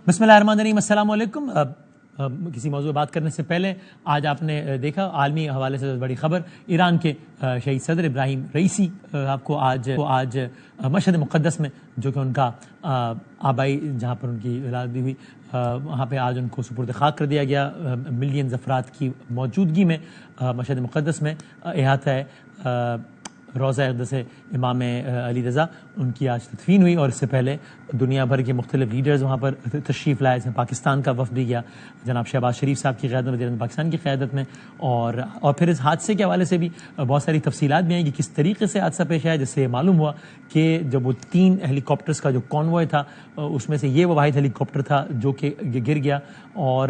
بسم اللہ الرحمن الرحیم، السلام علیکم۔ کسی موضوع بات کرنے سے پہلے آج آپ نے دیکھا عالمی حوالے سے بڑی خبر، ایران کے شہید صدر ابراہیم رئیسی آپ کو آج مشہد مقدس میں، جو کہ ان کا آبائی جہاں پر ان کی ولادت بھی ہوئی، وہاں پہ آج ان کو سپرد خاک کر دیا گیا۔ ملینز افراد کی موجودگی میں مشہد مقدس میں احاطہ ہے روضہ اقدس امام علی رضا، ان کی آج تدفین ہوئی، اور اس سے پہلے دنیا بھر کے مختلف لیڈرز وہاں پر تشریف لائے، جس میں پاکستان کا وفد بھی گیا جناب شہباز شریف صاحب کی قیادت میں، وزیر اعظم پاکستان کی قیادت میں، اور پھر اس حادثے کے حوالے سے بھی بہت ساری تفصیلات بھی ہیں کہ کس طریقے سے حادثہ پیش آیا، جس سے یہ معلوم ہوا کہ جب وہ 3 ہیلی کاپٹرز کا جو کانوائے تھا، اس میں سے یہ وہ واحد ہیلی کاپٹر تھا جو کہ گر گیا، اور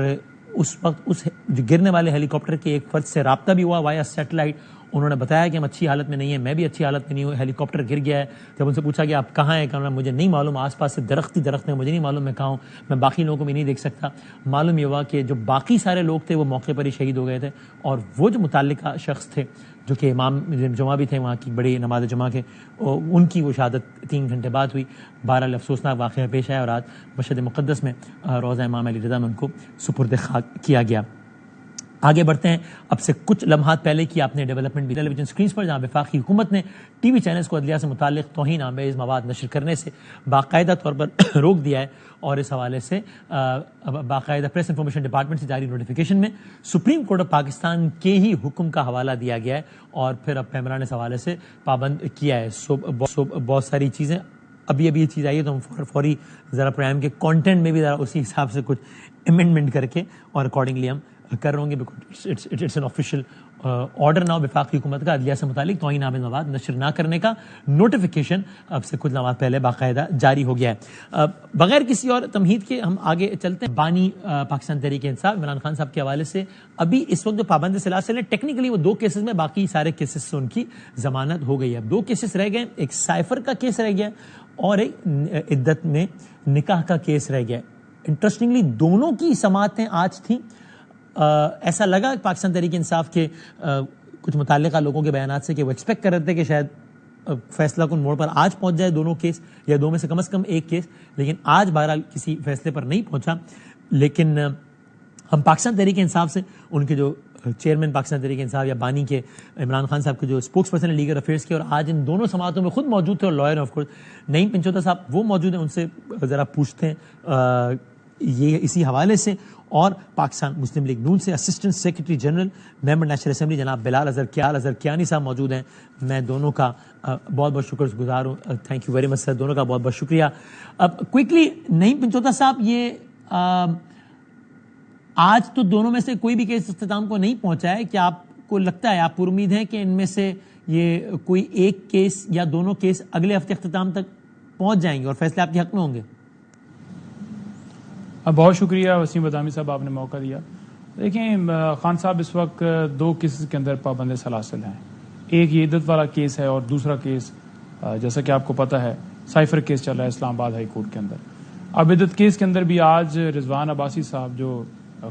اس وقت اس جو گرنے والے ہیلی کاپٹر کے ایک فرد سے رابطہ بھی ہوا وایا سیٹلائٹ۔ انہوں نے بتایا کہ ہم اچھی حالت میں نہیں ہیں، میں بھی اچھی حالت میں نہیں ہوں، ہیلی کاپٹر گر گیا ہے۔ جب ان سے پوچھا کہ آپ کہاں ہیں، کہا مجھے نہیں معلوم، آس پاس سے درخت ہیں، مجھے نہیں معلوم میں کہاں ہوں، میں باقی لوگوں کو بھی نہیں دیکھ سکتا۔ معلوم یہ ہوا کہ جو باقی سارے لوگ تھے وہ موقع پر ہی شہید ہو گئے تھے، اور وہ جو متعلقہ شخص تھے جو کہ امام جمعہ بھی تھے وہاں کی بڑی نماز جمعہ کے، ان کی وہ شہادت 3 گھنٹے بعد ہوئی۔ بہرحال افسوسناک واقعہ پیش آیا، اور آج مشہد مقدس میں روضہ امام علی رضا میں ان کو سپرد خاک کیا گیا۔ آگے بڑھتے ہیں، اب سے کچھ لمحات پہلے کی آپ نے ڈیولپمنٹ بھی ٹیلی ویژن سکرینز پر، جہاں وفاقی حکومت نے ٹی وی چینلز کو عدلیہ سے متعلق توہین آمیز مواد نشر کرنے سے باقاعدہ طور پر روک دیا ہے، اور اس حوالے سے باقاعدہ پریس انفارمیشن ڈپارٹمنٹ سے جاری نوٹیفیکیشن میں سپریم کورٹ آف پاکستان کے ہی حکم کا حوالہ دیا گیا ہے، اور پھر اب پیمرا نے اس حوالے سے پابند کیا ہے۔ بہت ساری چیزیں ابھی یہ چیز آئی ہے، تو ہم فوری ذرا پروگرام کے کانٹینٹ میں بھی ذرا اسی حساب سے کچھ امینڈمنٹ کر کے اور اکارڈنگلی ہم کر رہے ہوں گے، because it's an official order now وفاقی حکومت کا عدلیہ سے متعلق توہین آمیز مواد نشر نہ کرنے کا نوٹیفیکیشن اب سے کچھ لمحات پہلے باقاعدہ جاری ہو گیا ہے۔ بغیر کسی اور تمہید کے ہم آگے چلتے ہیں۔ بانی پاکستان تحریک انصاف عمران خان صاحب کے حوالے سے ابھی اس وقت جو پابند سلاسل ہیں، ٹیکنیکلی وہ 2 کیسز میں، باقی سارے کیسز سے ان کی ضمانت ہو گئی ہے۔ اب 2 کیسز رہ گئے، ایک سائفر کا کیس رہ گیا اور ایک عدت میں نکاح کا کیس رہ گیا۔ انٹرسٹنگلی دونوں کی سماعتیں آج تھیں۔ ایسا لگا پاکستان تحریک انصاف کے کچھ متعلقہ لوگوں کے بیانات سے کہ وہ ایکسپیکٹ کر رہے تھے کہ شاید فیصلہ کن موڑ پر آج پہنچ جائے دونوں کیس، یا 2 میں سے کم از کم ایک کیس، لیکن آج بہرحال کسی فیصلے پر نہیں پہنچا۔ لیکن ہم پاکستان تحریک انصاف سے ان کے جو چیئرمین پاکستان تحریک انصاف یا بانی کے عمران خان صاحب کے جو اسپوکس پرسن ہے لیگل افیئرس کے، اور آج ان دونوں سماعتوں میں خود موجود تھے، اور لائر آف کورس نعیم پنچوتا صاحب وہ موجود ہیں، ان سے ذرا پوچھتے ہیں یہ اسی حوالے سے، اور پاکستان مسلم لیگ نون سے اسسٹنٹ سیکرٹری جنرل ممبر نیشنل اسمبلی جناب بلال اظہر کیانی صاحب موجود ہیں۔ میں دونوں کا بہت بہت شکر گزار ہوں، تھینک یو ویری مچ سر، دونوں کا بہت بہت شکریہ۔ اب کوئکلی نعیم پنچوتا صاحب، یہ آج تو دونوں میں سے کوئی بھی کیس اختتام کو نہیں پہنچا ہے، کیا آپ کو لگتا ہے، آپ پر امید ہیں کہ ان میں سے یہ کوئی ایک کیس یا دونوں کیس اگلے ہفتے اختتام تک پہنچ جائیں گے اور فیصلے آپ کے حق میں ہوں گے؟ بہت شکریہ وسیم بدامی صاحب، آپ نے موقع دیا۔ دیکھیں، خان صاحب اس وقت 2 کیسز کے اندر پابند سلاسل ہیں۔ ایک یہ عدت والا کیس ہے، اور دوسرا کیس جیسا کہ آپ کو پتہ ہے سائفر کیس چل رہا ہے اسلام آباد ہائی کورٹ کے اندر۔ اب عدت کیس کے اندر بھی آج رضوان عباسی صاحب جو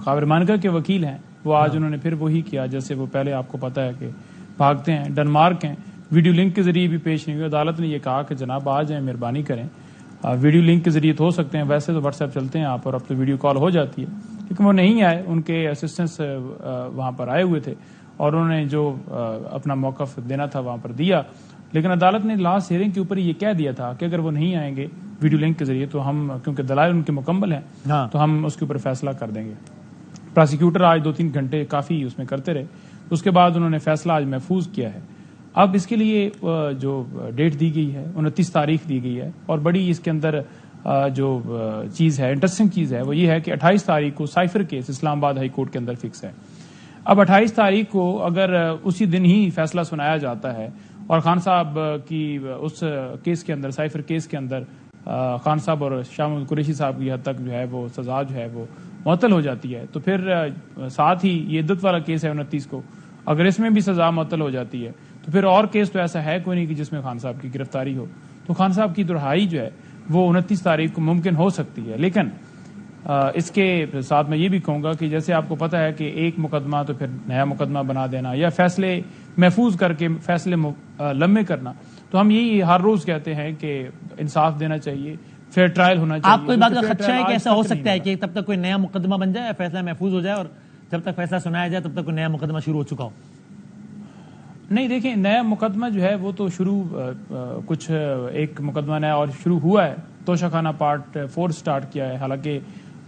خاور مانکا کے وکیل ہیں، وہ آج انہوں نے پھر وہی کیا جیسے وہ پہلے آپ کو پتہ ہے کہ بھاگتے ہیں، ڈنمارک ہیں، ویڈیو لنک کے ذریعے بھی پیش نہیں ہوئے۔ عدالت نے یہ کہا کہ جناب آ جائیں، مہربانی کریں، ویڈیو لنک کے ذریعے تو ہو سکتے ہیں، ویسے تو واٹس ایپ چلتے ہیں آپ، اور اب تو ویڈیو کال ہو جاتی ہے، لیکن وہ نہیں آئے۔ ان کے اسسٹنٹس وہاں پر آئے ہوئے تھے، اور انہوں نے جو اپنا موقف دینا تھا وہاں پر دیا، لیکن عدالت نے لاسٹ ہیئرنگ کے اوپر یہ کہہ دیا تھا کہ اگر وہ نہیں آئیں گے ویڈیو لنک کے ذریعے تو ہم، کیونکہ دلائل ان کے مکمل ہیں، تو ہم اس کے اوپر فیصلہ کر دیں گے۔ پراسیکیوٹر آج 2-3 گھنٹے کافی اس میں کرتے رہے، اس کے بعد انہوں نے فیصلہ آج محفوظ کیا ہے۔ اب اس کے لیے جو ڈیٹ دی گئی ہے 29 تاریخ دی گئی ہے، اور بڑی اس کے اندر جو چیز ہے، انٹرسٹنگ چیز ہے، وہ یہ ہے کہ 28 تاریخ کو سائفر کیس اسلام آباد ہائی کورٹ کے اندر فکس ہے۔ اب 28 تاریخ کو اگر اسی دن ہی فیصلہ سنایا جاتا ہے، اور خان صاحب کی اس کیس کے اندر، سائفر کیس کے اندر خان صاحب اور شاہ محمود قریشی صاحب کی حد تک جو ہے وہ سزا جو ہے وہ معطل ہو جاتی ہے، تو پھر ساتھ ہی یہ عدت والا کیس ہے 29 کو، اگر اس میں بھی سزا معطل ہو جاتی ہے تو پھر اور کیس تو ایسا ہے کوئی نہیں کہ جس میں خان صاحب کی گرفتاری ہو، تو خان صاحب کی رہائی جو ہے وہ 29 تاریخ کو ممکن ہو سکتی ہے۔ لیکن اس کے ساتھ میں یہ بھی کہوں گا کہ جیسے آپ کو پتہ ہے کہ ایک مقدمہ تو پھر نیا مقدمہ بنا دینا، یا فیصلے محفوظ کر کے فیصلے لمبے کرنا، تو ہم یہی ہر روز کہتے ہیں کہ انصاف دینا چاہیے، فیئر ٹرائل ہونا چاہیے. آپ کو اس بات کا خدشہ ہے کہ ایسا ہو سکتا ہے کہ تب تک کوئی نیا مقدمہ بن جائے, فیصلہ محفوظ ہو جائے, اور جب تک فیصلہ سنایا جائے تب تک کوئی نیا مقدمہ شروع ہو چکا ہو؟ نہیں دیکھیں, نیا مقدمہ جو ہے وہ تو شروع کچھ ایک مقدمہ نیا اور شروع ہوا ہے. توشہ خانہ پارٹ 4 سٹارٹ کیا ہے, حالانکہ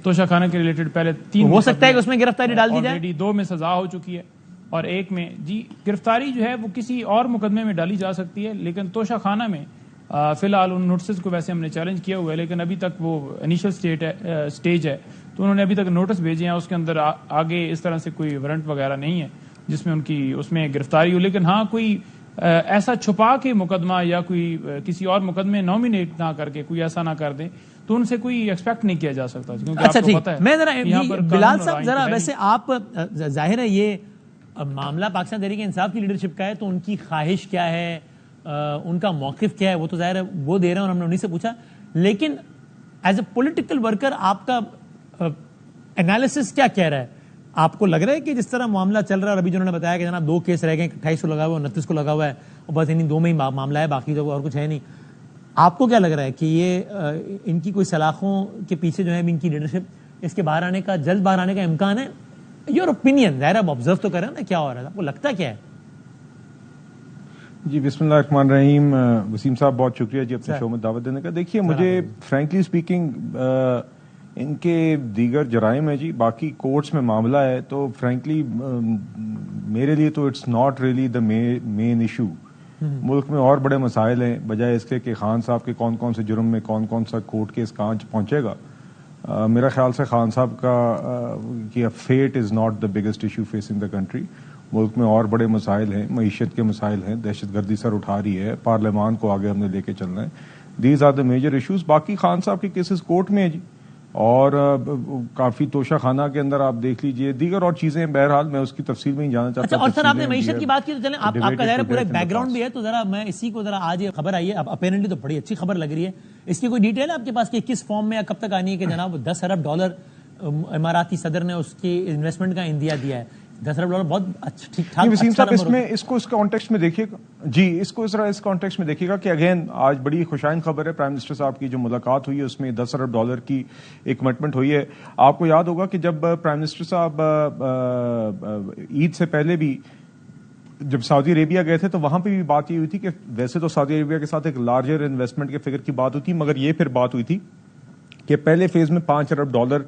توشہ خانہ کے ریلیٹڈ پہلے 3 ہو سکتا ہے کہ اس میں گرفتاری ڈال دی جائے. آلریڈی 2 میں سزا ہو چکی ہے اور 1 میں جی گرفتاری جو ہے وہ کسی اور مقدمے میں ڈالی جا سکتی ہے, لیکن توشہ خانہ میں فی الحال ان نوٹسز کو ویسے ہم نے چیلنج کیا ہوا ہے, لیکن ابھی تک وہ انیشل سٹیج ہے, تو انہوں نے ابھی تک نوٹس بھیجے ہیں. اس کے اندر آگے اس طرح سے کوئی وارنٹ وغیرہ نہیں ہے جس میں ان کی اس میں گرفتاری ہو, لیکن ہاں کوئی ایسا چھپا کے مقدمہ یا کوئی کسی اور مقدمے نامینیٹ نہ کر کے کوئی ایسا نہ کر دیں تو ان سے کوئی ایکسپیکٹ نہیں کیا جا سکتا. اچھا ٹھیک, میں ذرا بلال صاحب ذرا ویسے آپ ظاہر ہے یہ معاملہ پاکستان تحریک انصاف کی لیڈرشپ کا ہے, تو ان کی خواہش کیا ہے, ان کا موقف کیا ہے, وہ تو ظاہر ہے وہ دے رہے ہیں اور ہم نے انہیں سے پوچھا, لیکن ایز اے پولیٹیکل ورکر آپ کا انالیسس کیا کہہ رہا ہے؟ آپ کو لگ رہا ہے کہ جس طرح معاملہ چل رہا ہے, اور ابھی جنہوں نے بتایا کہ جناب 2 کیس رہ گئے, 28 کو لگا ہوا ہے, 29 کو لگا ہوا ہے, اور بس انہیں 2 میں ہی معاملہ ہے, باقی تو اور کچھ ہے نہیں, آپ کو کیا لگ رہا ہے کہ یہ ان کی کوئی سلاخوں کے پیچھے جو ہے ان کی لیڈرشپ اس کے باہر آنے کا, جلد باہر آنے کا امکان ہے؟ یور اوپینین, ظاہر آپ آبزرو تو کریں نا کیا ہو رہا ہے, آپ کو لگتا کیا ہے؟ جی بسم اللہ الرحمن الرحیم. وسیم صاحب بہت شکریہ جی اپنے شو میں دعوت دینے کا. دیکھیے مجھے فرینکلی اسپیکنگ ان کے دیگر جرائم ہے جی, باقی کورٹس میں معاملہ ہے, تو فرینکلی میرے لیے تو it's not really the main issue. ملک میں اور بڑے مسائل ہیں, بجائے اس کے کہ خان صاحب کے کون کون سے جرم میں کون کون سا کورٹ کیس کہاں پہنچے گا. میرا خیال سے خان صاحب کا fate is not the biggest issue facing the country. ملک میں اور بڑے مسائل ہیں, معیشت کے مسائل ہیں, دہشت گردی سر اٹھا رہی ہے, پارلیمان کو آگے ہم نے لے کے چلنا ہے. These are the major issues. باقی خان صاحب کے کیسز کورٹ میں ہیں جی, اور کافی توشہ خانہ کے اندر آپ دیکھ لیجئے, دیگر اور چیزیں. بہرحال میں اس کی تفصیل میں ہی جانا چاہتا ہوں. اور سر آپ نے معیشت کی بات کی, تو چلیں آپ کا ظاہر پورا ایک بیک گراؤنڈ بھی ہے, تو ذرا میں اسی کو ذرا آج یہ خبر آئی ہے, اپیرنٹلی تو بڑی اچھی خبر لگ رہی ہے, اس کی کوئی ڈیٹیل ہے آپ کے پاس کہ کس فارم میں یا کب تک آنی ہے کہ جناب $10 ارب اماراتی صدر نے اس کی انویسٹمنٹ کا اندیا دیا ہے؟ $10 ارب بہت اچھا ٹھیک ٹھاک. وسیم صاحب اس کو اس کانٹیکسٹ میں دیکھیے گا جی, اس کو اس کانٹیکسٹ میں دیکھیے گا کہ اگین آج بڑی خوشائن خبر ہے. پرائم منسٹر صاحب کی جو ملاقات ہوئی ہے اس میں $10 ارب کی ایک کمٹمنٹ ہوئی ہے. آپ کو یاد ہوگا کہ جب پرائم منسٹر صاحب عید سے پہلے بھی جب سعودی عربیہ گئے تھے تو وہاں پہ بھی بات یہ ہوئی تھی کہ ویسے تو سعودی عربیہ کے ساتھ ایک لارجر انویسٹمنٹ کے فگر کی بات ہوئی تھی, مگر یہ پھر بات ہوئی تھی کہ پہلے فیز میں $5 ارب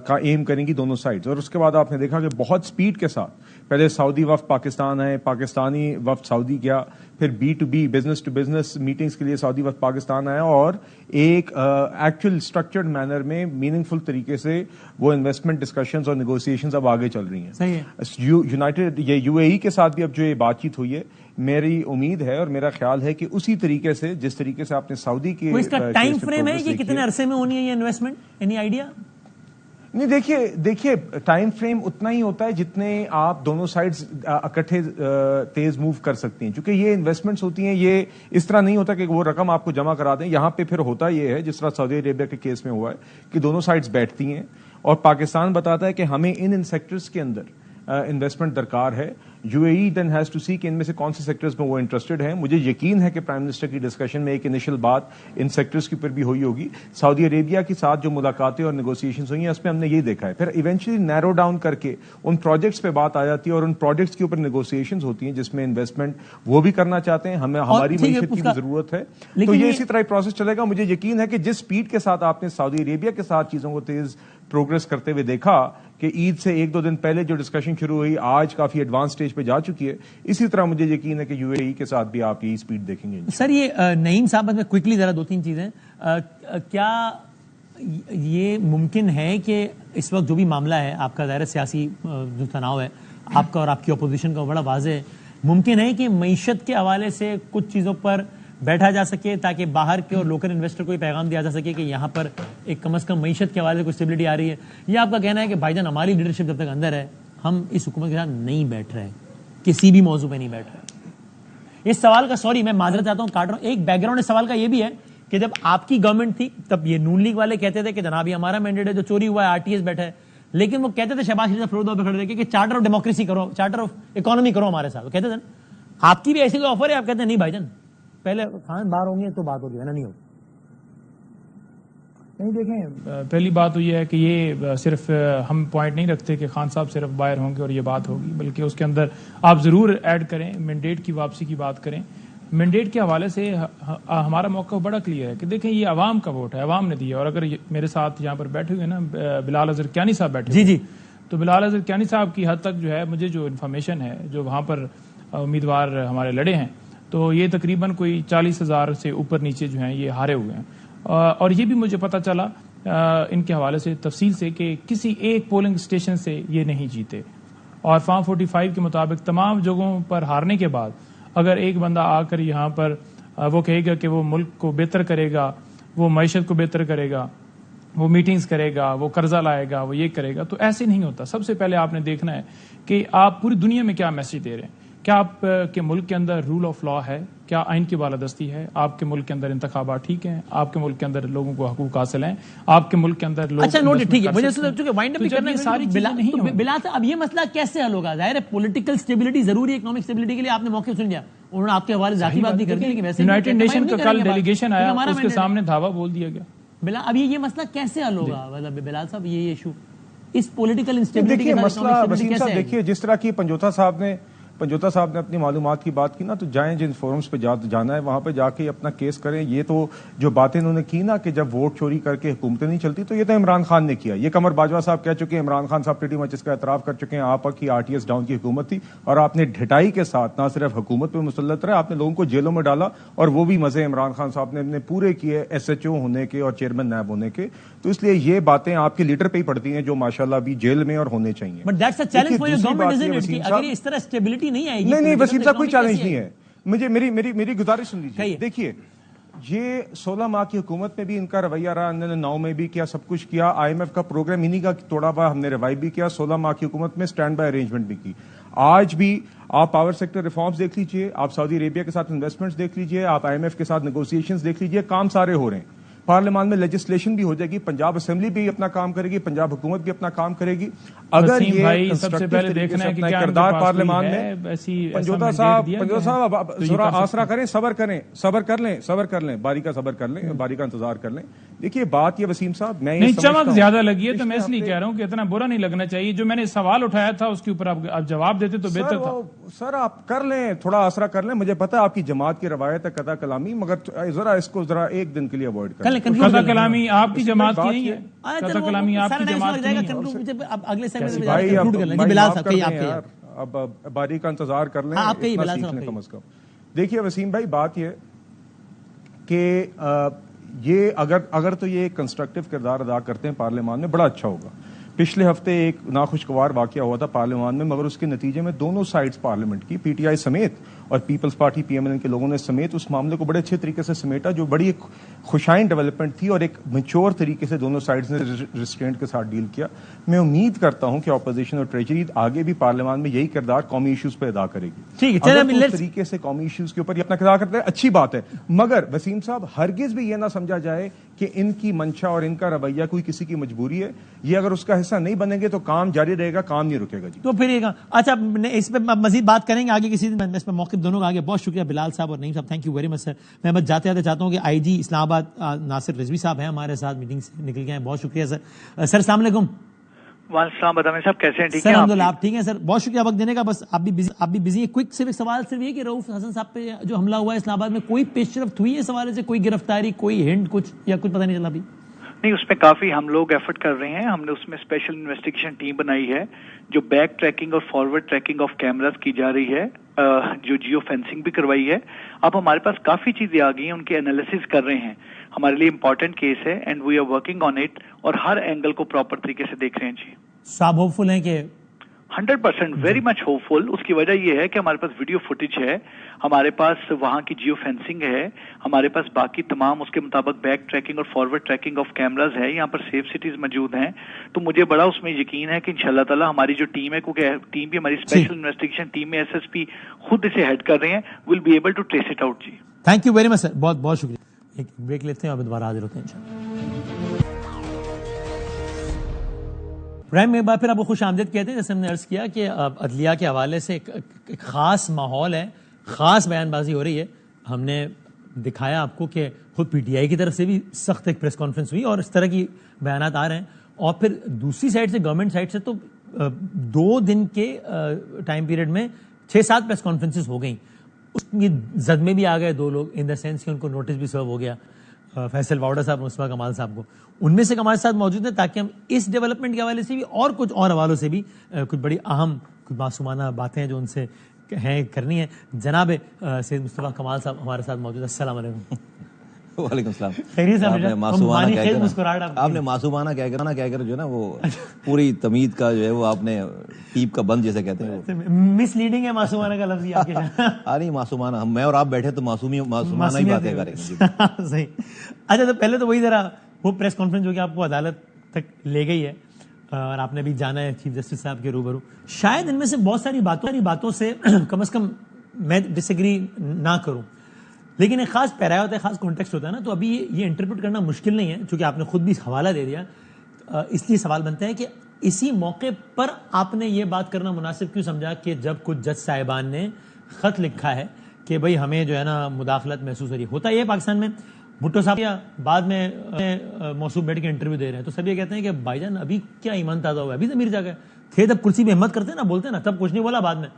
کا ایم کریں گی دونوں سائڈز. اور اس کے بعد آپ نے دیکھا کہ بہت سپیڈ کے ساتھ پہلے سعودی وفد پاکستان آئے, پاکستانی وفد سعودی گیا, پھر B2B business to business meetings کے لیے سعودی وفد پاکستان آیا, اور ایک ایکچوئل اسٹرکچرڈ مینر میں میننگ فل طریقے سے وہ انویسٹمنٹ ڈسکشنز اور نیگوسیشنز اب آگے چل رہی ہیں. یونائٹڈ یہ UAE کے ساتھ بھی اب جو یہ بات چیت ہوئی ہے, میری امید ہے اور میرا خیال ہے کہ اسی طریقے سے جس طریقے سے آپ نے سعودی کے اس کا ٹائم فریم ہے کہ کتنے عرصے میں ہونی ہے یہ انویسٹمنٹ, اینی آئیڈیا؟ نہیں دیکھیے ٹائم فریم اتنا ہی ہوتا ہے جتنے آپ دونوں سائڈز اکٹھے تیز موو کر سکتی ہیں, کیونکہ یہ انویسٹمنٹس ہوتی ہیں, یہ اس طرح نہیں ہوتا کہ وہ رقم آپ کو جمع کرا دیں. یہاں پہ پھر ہوتا یہ ہے جس طرح سعودی عربیہ کے کیس میں ہوا ہے کہ دونوں سائڈز بیٹھتی ہیں اور پاکستان بتاتا ہے کہ ہمیں ان سیکٹرز کے اندر انویسٹمنٹ درکار ہے. UAE then has to see کہ ان میں سے کون سے سیکٹرز میں وہ انٹرسٹڈ ہیں. مجھے یقین ہے کہ پرائم منسٹر کی ڈسکشن میں ایک انیشل بات ان سیکٹرز کے اوپر بھی ہوئی ہوگی. سعودی عربیہ کے ساتھ جو ملاقاتیں اور نیگوسیشنز ہوئی ہیں اس میں ہم نے یہ دیکھا ہے, پھر ایونچولی نیرو ڈاؤن کر کے ان پروجیکٹس پہ بات آ جاتی ہے اور ان پروجیکٹس کے اوپر نیگوسیشنز ہوتی ہیں جس میں انویسٹمنٹ وہ بھی کرنا چاہتے ہیں, ہمیں ہماری معیشت کی بھی ضرورت ہے. تو یہ اسی طرح پروسیس چلے گا. مجھے یقین ہے کہ جس سپیڈ کے ساتھ آپ نے سعودی عربیہ کے ساتھ چیزوں کو تیز پروگرس کرتے ہوئے دیکھا کہ عید سے 1-2 دن پہلے جو ڈسکشن شروع ہوئی آج کافی ایڈوانس سٹیج پہ جا چکی ہے, اسی طرح مجھے یقین ہے کہ UAE کے ساتھ بھی آپ یہی سپیڈ دیکھیں گے. سر یہ نعیم صاحب میں کوئکلی ذرا 2-3 چیزیں, کیا یہ ممکن ہے کہ اس وقت جو بھی معاملہ ہے آپ کا ظاہر سیاسی جو تناؤ ہے آپ کا اور آپ کی اپوزیشن کا بڑا واضح ہے, ممکن ہے کہ معیشت کے حوالے سے کچھ چیزوں پر بیٹھا جا سکے تاکہ باہر کے اور لوکل انویسٹر کو یہ پیغام دیا جا سکے کہ یہاں پر ایک کم از کم معیشت کے حوالے سے کچھ اسٹیبلٹی آ رہی ہے؟ یہ آپ کا کہنا ہے کہ بھائی جان ہماری لیڈرشپ جب تک اندر ہے ہم اس حکومت کے ساتھ نہیں بیٹھ رہے, کسی بھی موضوع پہ نہیں بیٹھ رہے؟ اس سوال کا سوری میں معذرت چاہتا ہوں کاٹ رہا ہوں, ایک بیک گراؤنڈ اس سوال کا یہ بھی ہے کہ جب آپ کی گورنمنٹ تھی تب یہ نون لیگ والے کہتے تھے کہ جناب یہ ہمارا مینڈیٹ ہے, جو چوری ہوا ہے RTS بیٹھا ہے, لیکن وہ کہتے تھے شہباز شریف فروغ پہ کھڑے کہ چارٹر آف ڈیموکریسی کرو, چارٹر آف اکانومی کرو ہمارے ساتھ, وہ کہتے تھے آپ کی بھی ایسی کوئی آفر ہے؟ آپ کہتے ہیں نہیں بھائی جان پہلے خان باہر ہوں گے تو بات ہوگی, ہے نا نہیں ہوگی. نہیں دیکھیں، پہلی بات تو یہ ہے کہ یہ صرف ہم پوائنٹ نہیں رکھتے کہ خان صاحب صرف باہر ہوں گے اور یہ بات ہوگی، بلکہ اس کے اندر آپ ضرور ایڈ کریں، مینڈیٹ کی واپسی کی بات کریں. مینڈیٹ کے حوالے سے ہمارا موقع بڑا کلیئر ہے کہ دیکھیں یہ عوام کا ووٹ ہے، عوام نے دیا. اور اگر میرے ساتھ یہاں پر بیٹھے ہوئے نا بلال اظہر کیانی صاحب بیٹھے جی جی، تو بلال اظہر کیانی صاحب کی حد تک جو ہے مجھے جو انفارمیشن ہے، جو وہاں پر امیدوار ہمارے لڑے ہیں، تو یہ تقریباً کوئی 40,000 سے اوپر نیچے جو ہیں یہ ہارے ہوئے ہیں. اور یہ بھی مجھے پتا چلا ان کے حوالے سے تفصیل سے کہ کسی ایک پولنگ اسٹیشن سے یہ نہیں جیتے. اور فارم 45 کے مطابق تمام جگہوں پر ہارنے کے بعد اگر ایک بندہ آ کر یہاں پر وہ کہے گا کہ وہ ملک کو بہتر کرے گا، وہ معیشت کو بہتر کرے گا، وہ میٹنگز کرے گا، وہ قرضہ لائے گا، وہ یہ کرے گا، تو ایسے نہیں ہوتا. سب سے پہلے آپ نے دیکھنا ہے کہ آپ پوری دنیا میں کیا میسج دے رہے ہیں. کیا آپ کے ملک کے اندر رول آف لا ہے؟ کیا آئین کی بالادستی ہے؟ آپ کے ملک کے اندر انتخابات ٹھیک ہیں؟ آپ کے ملک کے اندر لوگوں کو حقوق حاصل ہیں؟ آپ کے ملک کے اندر لوگ اچھا نوٹ ٹھیک ہے، مجھے چونکہ وائنڈ اپ بھی کرنا ہے ساری چیزیں نہیں ہوں. بلال صاحب اب یہ مسئلہ کیسے حل ہوگا؟ ظاہر ہے پولیٹیکل اسٹیبلٹی ضروری ہے، اکنامک اسٹیبلٹی کے لیے آپ نے موقع سن لیا، انہوں نے آپ کے حوالے ذاتی بات بھی کر دی، لیکن ویسے یونائٹڈ نیشن کا کل ڈیلیگیشن آیا، اس کے سامنے دھاوا بول دیا گیا. بلال اب یہ مسئلہ کیسے حل ہوگا؟ مطلب بلال صاحب یہ ایشو اس پولیٹیکل انسٹیبلٹی دیکھیے کے مسئلہ وسیم صاحب، دیکھیے جس طرح کی پنجوتا صاحب نے اپنی معلومات کی بات کی نا، تو جائیں جن فورمز پہ جانا ہے وہاں پہ جا کے اپنا کیس کریں. یہ تو جو باتیں انہوں نے کی نا کہ جب ووٹ چوری کر کے حکومتیں نہیں چلتی، تو یہ تو عمران خان نے کیا. یہ قمر باجوہ صاحب کہہ چکے ہیں، عمران خان صاحب پریٹی مچ اس کا اعتراف کر چکے ہیں، آپ کی RTS ڈاؤن کی حکومت تھی اور آپ نے ڈھٹائی کے ساتھ نہ صرف حکومت پہ مسلط رہے، آپ نے لوگوں کو جیلوں میں ڈالا، اور وہ بھی مزے عمران خان صاحب نے پورے کیے SHO ہونے کے اور چیئرمین نیب ہونے کے. تو اس لیے یہ باتیں آپ کے لیڈر پہ ہی پڑتی ہیں جو ماشاءاللہ ابھی جیل میں اور ہونے چاہیے. But that's a challenge for your government isn't it, کہ اگر یہ اس طرح اسٹیبلٹی نہیں آئے گی. نہیں وسیم صاحب کوئی چیلنج نہیں ہے. مجھے میری گزارش سن لیجیے. دیکھیے یہ 16 ماہ کی حکومت میں بھی ان کا رویہ رہا، انہوں نے 9 میں بھی کیا، سب کچھ کیا. IMF کا پروگرام انہی کا توڑا ہوا ہم نے ریوائو بھی کیا. 16 ماہ کی حکومت میں اسٹینڈ بائی ارینجمنٹ بھی کی. آج بھی آپ پاور سیکٹر ریفارمز دیکھ لیجئے، آپ سعودی عربیہ کے ساتھ انویسٹمنٹس دیکھ لیجئے، آپ IMF کے ساتھ نیگوسیشنز دیکھ لیجئے، کام سارے ہو رہے ہیں. پارلیمان میں لیجسلیشن بھی ہو جائے گی، پنجاب اسمبلی بھی اپنا کام کرے گی، پنجاب حکومت بھی اپنا کام کرے گی. اگر یہ سب سے پہلے دیکھنا ہے کہ کیا کردار پارلیمان میں پنجوتا صاحب ذرا آسرا کریں، صبر کر لیں، باری کا صبر کر لیں، باری کا انتظار کر لیں. دیکھیے بات یہ وسیم صاحب، میں نہیں چمک زیادہ لگی ہے تو میں اس لیے کہہ رہا ہوں کہ اتنا برا نہیں لگنا چاہیے. جو میں نے سوال اٹھایا تھا اس کے اوپر آپ جواب دیتے تو بہتر تھا. سر آپ کر لیں، تھوڑا آسرا کر لیں. مجھے پتا آپ کی جماعت کی روایت ہے قطع کلامی، مگر ذرا اس کو ذرا ایک دن کے لیے اوائڈ کریں. قطع کلامی آپ کی جماعت کی نہیں ہے، قطع کلامی آپ کی جماعت کی نہیں ہے. اب باری کا انتظار کر لیں کم از کم. دیکھیے وسیم بھائی بات یہ کہ یہ اگر تو یہ کنسٹرکٹیو کردار ادا کرتے ہیں پارلیمان میں، بڑا اچھا ہوگا. پچھلے ہفتے ایک ناخوشگوار واقعہ ہوا تھا پارلیمان میں، مگر اس کے نتیجے میں دونوں سائڈز پارلیمنٹ کی، PTI سمیت اور پیپلز پارٹی PMLN کے لوگوں نے سمیت اس معاملے کو بڑے اچھے طریقے سے سمیٹا، جو بڑی ایک خوشائن ڈیولپمنٹ تھی اور ایک میچور طریقے سے دونوں سائڈز نے ریسٹرینٹ کے ساتھ ڈیل کیا. میں امید کرتا ہوں کہ اپوزیشن اور ٹریجری آگے بھی پارلیمان میں یہی کردار قومی ایشوز پہ ادا کرے گی. اس طریقے سے قومی ایشوز کے اوپر یہ اپنا کردار کرتے ہیں، اچھی بات ہے. مگر وسیم صاحب ہرگز بھی یہ نہ سمجھا جائے کہ ان کی منشا اور ان کا رویہ کوئی کسی کی مجبوری ہے. یہ اگر اس کا حصہ نہیں بنیں گے تو کام جاری رہے گا، کام نہیں رکے گا. جی تو پھر اچھا اس پہ مزید بات کریں گے آگے کسی دن، اس پہ موقف دونوں کا آگے. بہت شکریہ بلال صاحب اور نعیم صاحب، تھینک یو ویری مچ سر. میں بس جاتے چاہتا ہوں کہ IG اسلام آباد ناصر رضوی صاحب ہیں ہمارے ساتھ، میٹنگ سے نکل گئے ہیں. بہت شکریہ سر. سر السلام علیکم. وعلیکم السلام بدامی صاحب، کیسے ہیں؟ ٹھیک سر الحمدللہ آپ ٹھیک ہیں سر. بہت شکریہ وقت دینے کا. بس آپ بھی بزی ہیں. کوئک صرف سوال صرف یہ کہ رؤوف حسن صاحب پہ جو حملہ ہوا ہے اسلام آباد میں، کوئی پیش رفت ہوئی ہے اس حوالے سے؟ کوئی گرفتاری، کوئی ہنٹ کچھ یا کچھ پتہ نہیں چلا ابھی؟ نہیں، اس میں کافی ہم لوگ ایفرٹ کر رہے ہیں. ہم نے اس میں اسپیشل انویسٹیگیشن ٹیم بنائی ہے جو بیک ٹریکنگ اور فارورڈ ٹریکنگ آف کیمراز کی جا رہی ہے، جو جیو فینسنگ بھی کروائی ہے. اب ہمارے پاس کافی چیزیں آ گئی ہیں، ان کے انالیسس کر رہے ہیں. ہمارے لیے امپورٹنٹ کیس ہے and we are working on it, اور ہر اینگل کو پراپر طریقے سے دیکھ رہے ہیں. جی صاحب ہوپ فل ہیں کہ 100% ویری مچ ہوپ فل. اس کی وجہ یہ ہے کہ ہمارے پاس ویڈیو فوٹیج ہے، ہمارے پاس وہاں کی جیو فینسنگ ہے، ہمارے پاس باقی تمام اس کے مطابق بیک ٹریکنگ اور فارورڈ ٹریکنگ آف کیمراز ہے. یہاں پر سیف سٹیز موجود ہیں. تو مجھے بڑا اس میں یقین ہے کہ انشاءاللہ تعالی ہماری جو ٹیم ہے، کیونکہ ٹیم بھی ہماری اسپیشل انویسٹیگیشن ٹیم میں SSP خود اسے ہیڈ کر رہے ہیں، will be able to trace it out. جی thank you very much sir, بہت بہت شکریہ. ایک بریک لیتے ہیں اور دوبارہ حاضر ہوتے ہیں انشاءاللہ. ابراہیم ایک بار پھر آپ کو خوش آمدید کہتے ہیں. جیسے ہم نے عرض کیا کہ عدلیہ کے حوالے سے ایک خاص ماحول ہے، خاص بیان بازی ہو رہی ہے. ہم نے دکھایا آپ کو کہ خود پی ٹی آئی کی طرف سے بھی سخت ایک پریس کانفرنس ہوئی اور اس طرح کی بیانات آ رہے ہیں, اور پھر دوسری سائڈ سے گورنمنٹ سائڈ سے تو 2 دن کے ٹائم پیریڈ میں 6-7 پریس کانفرنسز ہو گئیں. اس میں زد میں بھی آ گئے 2 لوگ, ان دا سینس کہ ان کو نوٹس بھی سرو ہو گیا, فیصل واؤڈا صاحب, مصطفیٰ کمال صاحب کو. ان میں سے کمال صاحب موجود ہیں تاکہ ہم اس ڈیولپمنٹ کے حوالے سے بھی اور کچھ اور حوالوں سے بھی کچھ بڑی اہم کچھ معصومانہ باتیں جو ان سے ہیں کرنی ہے. جناب سید مصطفیٰ کمال صاحب ہمارے ساتھ موجود ہیں. السلام علیکم. وعلیکم السلام. خیریت صاحب, آپ نے معصومانہ کہہ کر جو نا وہ پوری تمید کا جو ہے وہ آپ نے ٹیپ کا بند جیسے کہتے ہیں, مس لیڈنگ ہے معصومانہ کا لفظ آپ کے. ہاں نہیں معصومانہ, میں اور آپ بیٹھے تو معصومانہ ہی باتیں کریں گے. صحیح. اچھا تو پہلے تو وہی ذرا وہ پریس کانفرنس جو کہ آپ کو عدالت تک لے گئی ہے اور آپ نے بھی جانا ہے چیف جسٹس صاحب کے روبرو, شاید ان میں سے بہت ساری باتوں سے کم از کم میں ڈس ایگری نہ کروں, لیکن ایک خاص پیرا ہوتا ہے, خاص کانٹیکسٹ ہوتا ہے نا, تو ابھی یہ انٹرپریٹ کرنا مشکل نہیں ہے چونکہ آپ نے خود بھی حوالہ دے دیا. اس لیے سوال بنتا ہے کہ اسی موقع پر آپ نے یہ بات کرنا مناسب کیوں سمجھا کہ جب کچھ جج صاحبان نے خط لکھا ہے کہ بھئی ہمیں جو ہے نا مداخلت محسوس ہو رہی ہوتا ہے. پاکستان میں بھٹو صاحب یا بعد میں موصوف بیٹھ کے انٹرویو دے رہے ہیں تو سب یہ کہتے ہیں کہ بھائی جان ابھی کیا ایمان تازہ ہوا ہے, ابھی ضمیر جاگا ہے, تھے تب کرسی پہ ہمت کرتے نا, بولتے نا, تب کچھ نہیں بولا, بعد میں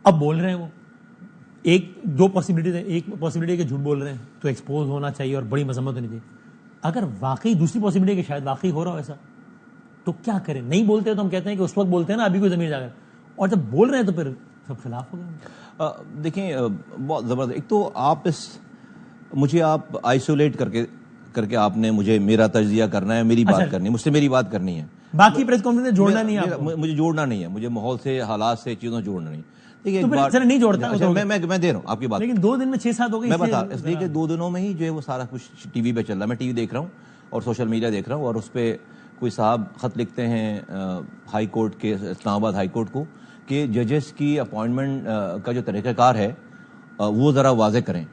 اب بول رہے ہیں. وہ دو پاسبلٹیز ہیں, ایک پاسبلٹی کہ جھوٹ بول رہے ہیں تو ایکسپوز ہونا چاہیے اور بڑی مذمت ہونی چاہیے. اگر واقعی دوسری پاسبلٹی کہ شاید واقعی ہو رہا ہو ایسا, تو کیا کریں؟ نہیں بولتے تو ہم کہتے ہیں کہ اس وقت بولتے ہیں نا ابھی کوئی ضمیر جاگا, اور جب بول رہے ہیں تو پھر سب خلاف ہو گئے. دیکھیں بہت زبردست, ایک تو آپ مجھے آپ آئسولیٹ کر کے آپ نے مجھے میرا تجزیہ کرنا ہے, میری بات کرنی ہے, مجھ سے میری بات کرنی ہے. باقی پریس کانفرنس جوڑنا نہیں ہے, مجھے جوڑنا نہیں ہے, مجھے ماحول سے, حالات سے, چیزوں جوڑنا نہیں. نہیں جوڑتا, میں دے رہا ہوں آپ کی بات, لیکن 2 دن میں 6-7 ہو گئی. میں بتا اس لیے کہ 2 دنوں میں ہی جو ہے وہ سارا کچھ ٹی وی پہ چل رہا ہے. میں ٹی وی دیکھ رہا ہوں اور سوشل میڈیا دیکھ رہا ہوں, اور اس پہ کوئی صاحب خط لکھتے ہیں ہائی کورٹ کے, اسلام آباد ہائی کورٹ کو, کہ ججز کی اپوائنٹمنٹ کا جو طریقہ کار ہے وہ ذرا واضح کریں.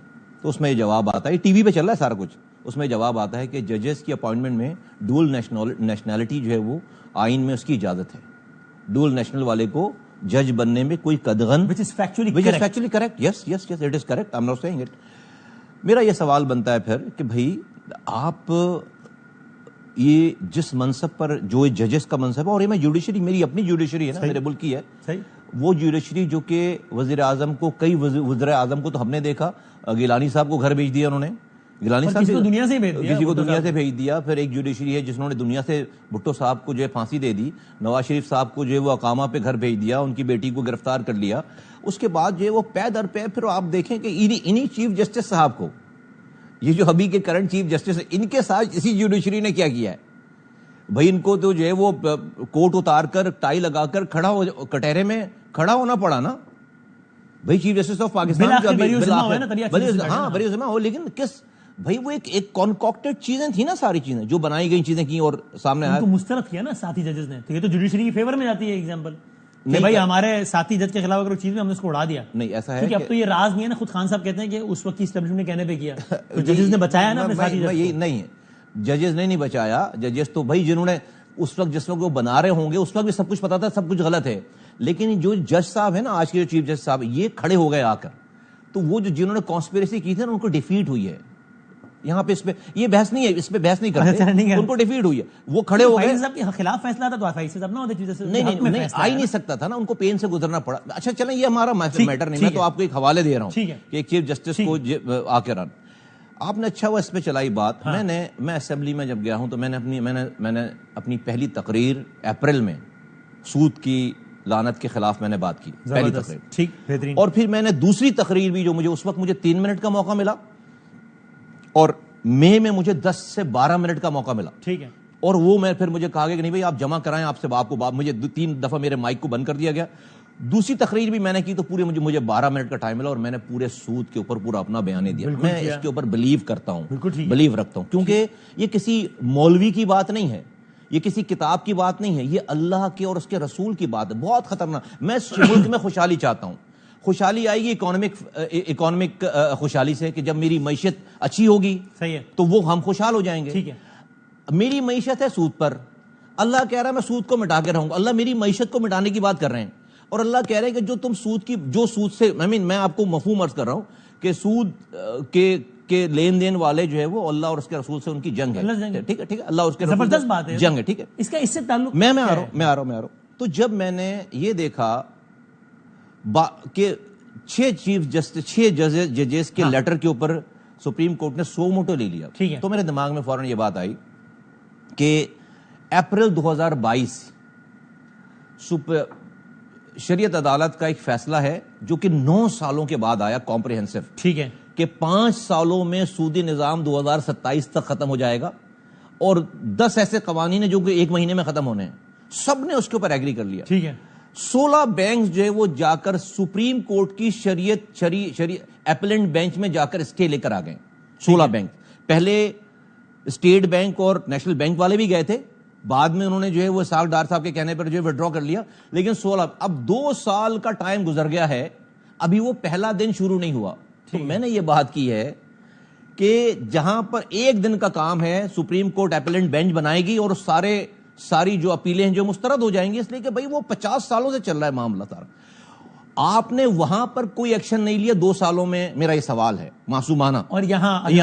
تو اس میں یہ جواب آتا ہے, ٹی وی پہ چل رہا ہے سارا کچھ, اس میں جواب آتا ہے کہ ججز کی اپوائنٹمنٹ میں ڈول نیشنلٹی جو ہے وہ آئین میں اس کی اجازت ہے. ڈول نیشنل والے کو جج بننے میں کوئی قدغن, which is factually correct. Yes, it is correct. I'm not saying it. میرا یہ سوال بنتا ہے پھر کہ بھائی آپ یہ جس منصب پر جو ججز کا منصب ہے, اور یہ میں جوڈیشری, میری اپنی جوڈیشری ہے نا, میرے ملک کی ہے, وہ جوڈیشری جو کہ وزیر اعظم کو, کئی وزیر اعظم کو تو ہم نے دیکھا, گیلانی صاحب کو گھر بھیج دیا انہوں نے, گیلانی صاحب کسی کو دنیا سے بھیج دیا. پھر ایک جوڈیشری ہے جس نے دنیا سے بھٹو صاحب کو جو ہے پھانسی دے دی, نواز شریف صاحب کو جو ہے وہ اقامہ پہ گھر بھیج دیا, ان کی بیٹی کو گرفتار کر لیا. اس کے بعد جو ہے وہ پے در پے پھر آپ دیکھیں کہ انہی چیف جسٹس صاحب کو, یہ جو ابھی کے کرنٹ چیف جسٹس ہے, ان کے ساتھ اسی جوڈیشری نے کیا کیا ہے بھائی, ان کو تو جو ہے وہ کوٹ اتار کر, ٹائی لگا کر کٹہرے میں کھڑا ہونا پڑا نا بھائی. چیف جسٹس آف پاکستان جو بری عظمہ ہو, لیکن کس بھائی وہ ایک کانکوکٹڈ چیزیں تھی نا, ساری چیزیں جو بنائی گئی چیزیں کی اور سامنے آیا, مسترد کیا نا ساتھی ججز نے. تو یہ تو جوڈیشری کی فیور میں جاتی ہے ایگزامپل, کہ بھائی ہمارے ساتھی جج کے خلاف اگر چیز میں ہم نے اس کو اڑا دیا. نہیں ایسا ہے کیونکہ اب تو یہ راز نہیں ہے نا, خود خان صاحب کہتے ہیں کہ اس وقت کی اسٹیبلشمنٹ نے کہنے پہ کیا, تو ججز نے بچایا نا اپنے ساتھی جج. یہ نہیں ہے, ججز نے نہیں بچایا. ججز تو بھائی جنہوں نے اس وقت جس وقت وہ بنا رہے ہوں گے اس وقت بھی سب کچھ پتا تھا, سب کچھ غلط ہے. لیکن جو جج صاحب ہے نا, آج کے جو چیف جج صاحب, یہ کھڑے ہو گئے آ کر, تو وہ جنہوں نے کانسپیریسی کی تھی نا ان کو ڈیفیٹ ہوئی ہے. یہاں پہ اس پہ یہ بحث نہیں ہے, اس پہ بحث نہیں کرتے, ان کو ڈیفیٹ ہوئی ہے, وہ کھڑے ہو گئے. صاحب کے خلاف فیصلہ تھا تو فیصلہ صاحب نہ ہوتے, نہیں آ ہی نہیں سکتا تھا نا, ان کو پین سے گزرنا پڑا. اچھا چلیں یہ ہمارا میٹر نہیں, میں تو آپ کو ایک حوالے دے رہا ہوں کہ ایک چیف جسٹس کو آ کے آپ نے اچھا ہوا اس پہ چلائی بات. میں اسمبلی میں جب گیا ہوں تو میں نے اپنی پہلی تقریر اپریل میں سود کی لعنت کے خلاف میں نے بات کی, پہلی تقریر. اور پھر میں نے دوسری تقریر بھی, جو مجھے اس وقت مجھے 3 منٹ کا موقع ملا, اور مئی میں مجھے 10 سے 12 منٹ کا موقع ملا. ٹھیک ہے. اور وہ میں پھر مجھے کہا گیا کہ نہیں بھائی آپ جمع کرائیں, آپ سے آپ کو مجھے 3 دفعہ میرے مائک کو بند کر دیا گیا. دوسری تقریر بھی میں نے کی تو پورے مجھے 12 منٹ کا ٹائم ملا, اور میں نے پورے سود کے اوپر پورا اپنا بیان دیا. میں اس کے اوپر بلیو کرتا ہوں, بلیو رکھتا ہوں, کیونکہ یہ کسی مولوی کی بات نہیں ہے, یہ کسی کتاب کی بات نہیں ہے, یہ اللہ کے اور اس کے رسول کی بات ہے. بہت خطرناک. میں اس ملک میں خوشحالی چاہتا ہوں. خوشحالی آئے گی اکانومک خوشحالی سے, کہ جب میری معیشت اچھی ہوگی تو وہ ہم خوشحال ہو جائیں گے. ٹھیک ہے. میری معیشت ہے سود پر, اللہ کہہ رہا ہے میں سود کو مٹا کے رہوں گا. اللہ میری معیشت کو مٹانے کی بات کر رہے ہیں, اور اللہ کہہ رہے ہیں کہ جو تم سود سے, میں آپ کو مفہوم عرض کر رہا ہوں کہ سود کہ لین دین والے جو ہے وہ اللہ اور اس کے رسول سے ان کی جنگ ہے. ٹھیک ہے اللہ اور اس کے رسول زبردست بات ہے جنگ ہے. ٹھیک ہے, اس کا اس سے تعلق میں آ رہا ہوں. تو جب میں نے یہ دیکھا کہ 6 ججز کے لیٹر کے اوپر سپریم کورٹ نے سو موٹو لے لیا, تو میرے دماغ میں فوراً یہ بات آئی کہ اپریل 2022 شریعت عدالت کا ایک فیصلہ ہے جو کہ 9 سالوں کے بعد آیا, کمپریہنسو, ٹھیک ہے, کہ 5 سالوں میں سودی نظام 2027 تک ختم ہو جائے گا, اور 10 ایسے قوانین ہیں جو کہ 1 مہینے میں ختم ہونے ہیں. سب نے اس کے اوپر ایگری کر لیا. ٹھیک ہے. 16 بینکس جو ہے وہ جا کر سپریم کورٹ کی شریعت اپیلنٹ بینچ میں جا کر اسٹے لے کر آ گئے. 16 بینک, پہلے اسٹیٹ بینک اور نیشنل بینک والے بھی گئے تھے, بعد میں انہوں نے جو ہے وہ اسحاق ڈار صاحب کے کہنے پر جو ہے وڈرا کر لیا, لیکن 16, اب 2 سال کا ٹائم گزر گیا ہے, ابھی وہ پہلا دن شروع نہیں ہوا. تو میں نے یہ بات کی ہے کہ جہاں پر 1 دن کا کام ہے, سپریم کورٹ اپیلنٹ بینچ بنائے گی اور ساری جو اپیلیں ہیں جو مسترد ہو جائیں گی, اس لیے کہ بھائی وہ 50 سالوں سے چل رہا ہے معاملہ سارا. آپ نے وہاں پر کوئی ایکشن نہیں لیا 2 سالوں میں, میرا یہ سوال ہے معصومانہ. اور یہاں یہ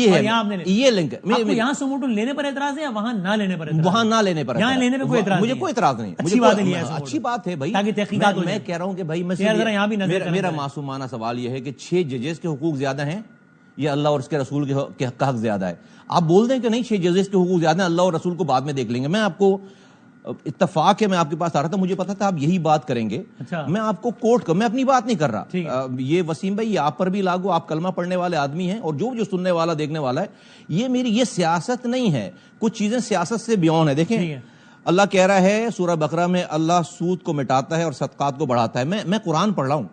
ہے, یہ لنک ہے. یہاں سو موٹو لینے پر اعتراض ہے یا وہاں نہ لینے پر اعتراض؟ وہاں نہ لینے پر, یہاں لینے پہ کوئی اعتراض مجھے کوئی اعتراض نہیں. اچھی بات ہے بھائی, میں کہہ رہا ہوں کہ بھائی میرا معصومانہ سوال یہ ہے کہ 6 ججز کے حقوق زیادہ ہیں یا اللہ اور اس کے رسول کے حق زیادہ ہے؟ آپ بول دیں کہ نہیں 6 ججز کے حقوق زیادہ ہیں, اللہ اور رسول کو بعد میں دیکھ لیں گے. میں آپ کو اتفاق ہے, میں آپ کے پاس آ رہا تھا, مجھے پتا تھا آپ یہی بات کریں گے. میں آپ کو کوٹ میں اپنی بات نہیں کر رہا. یہ وسیم بھائی, یہ آپ پر بھی لاگو, آپ کلمہ پڑھنے والے آدمی ہیں, اور جو سننے والا دیکھنے والا ہے, یہ سیاست نہیں ہے. کچھ چیزیں سیاست سے بیون ہے. دیکھیں اللہ کہہ رہا ہے سورہ بقرہ میں, اللہ سود کو مٹاتا ہے اور صدقات کو بڑھاتا ہے. میں قرآن پڑھ رہا ہوں,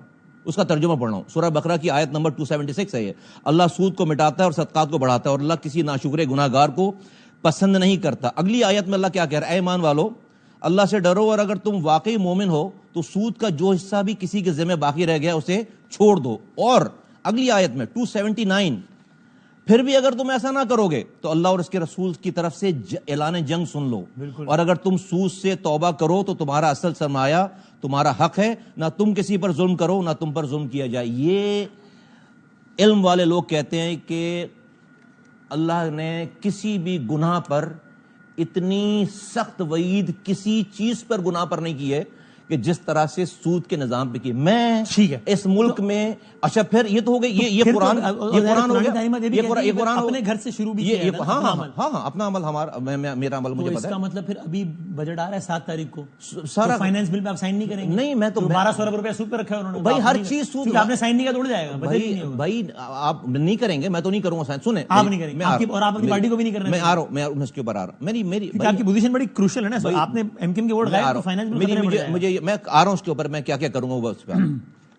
اس کا ترجمہ پڑھ رہا ہوں. سورہ بقرہ کی آیت نمبر 276 ہے یہ. اللہ سود کو مٹاتا ہے اور صدقات کو بڑھاتا ہے, اور اللہ کسی ناشکر گناہ گار کو پسند نہیں کرتا. اگلی آیت میں اللہ کیا کہہ رہا ہے, اے ایمان والو اللہ سے ڈرو, اور اگر تم واقعی مومن ہو تو سود کا جو حصہ بھی کسی کے ذمہ باقی رہ گیا اسے چھوڑ دو. اور اگلی آیت میں 279, پھر بھی اگر تم ایسا نہ کرو گے تو اللہ اور اس کے رسول کی طرف سے اعلان جنگ سن لو, اور اگر تم سود سے توبہ کرو تو تمہارا اصل سرمایہ تمہارا حق ہے, نہ تم کسی پر ظلم کرو نہ تم پر ظلم کیا جائے. یہ علم والے لوگ کہتے ہیں کہ اللہ نے کسی بھی گناہ پر اتنی سخت وعید کسی چیز پر گناہ پر نہیں کی ہے کہ جس طرح سے سود کے نظام پہ کی. میں اس ملک میں, اچھا پھر یہ تو ہو گئی, یہ قرآن ہو گیا, یہ قرآن اپنے گھر سے شروع بھی کیا ہے. ہاں اپنا عمل ہمارا, میرا عمل مجھے پتا ہے. اس کا مطلب پھر ابھی بجٹ آ رہا ہے 7 تاریخ کو, سارا فائنانس بل پہ آپ سائن نہیں کریں گے؟ نہیں, میں تو 1200 ارب روپے سود پہ رکھا ہے انہوں نے. بھائی ہر چیز سود, آپ نے سائن نہیں کیا تو اڑ جائے گا. بھائی آپ نہیں کریں گے, میں تو نہیں کروں گا سائن. سنیں, آپ نہیں کریں گے, اور آپ اپنی پارٹی کو بھی نہیں کرنا. میں آ رہا ہوں, میں اس کے اوپر آ رہا ہوں. میری آپ کی پوزیشن بڑی کروشل ہے نا, آپ نے ایم کیو ایم کے ووٹ گائے تو فائنانس بل مجھے, میں آ رہا ہوں اس کے اوپر, میں کیا کروں گا وہ اس پہ.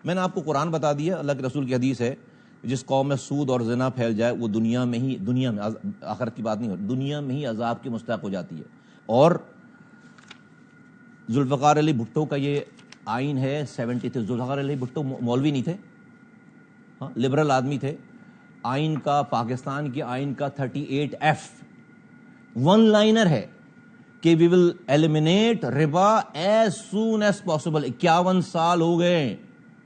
میں نے آپ کو قرآن بتا دیا, اللہ کے رسول کی حدیث ہے, جس قوم میں سود اور زنا پھیل جائے وہ دنیا میں آخرت کی بات نہیں ہو, دنیا میں ہی عذاب کی مستحق ہو جاتی ہے. اور ذوالفقار علی بھٹو کا یہ آئین ہے 73. ذوالفقار علی بھٹو مولوی نہیں تھے, ہاں لبرل آدمی تھے. آئین کا, پاکستان کے آئین کا 38F 1 لائنر ہے کہ وی ول ایلیمینیٹ ربا ایز سون ایز پاسبل. 51 سال ہو گئے,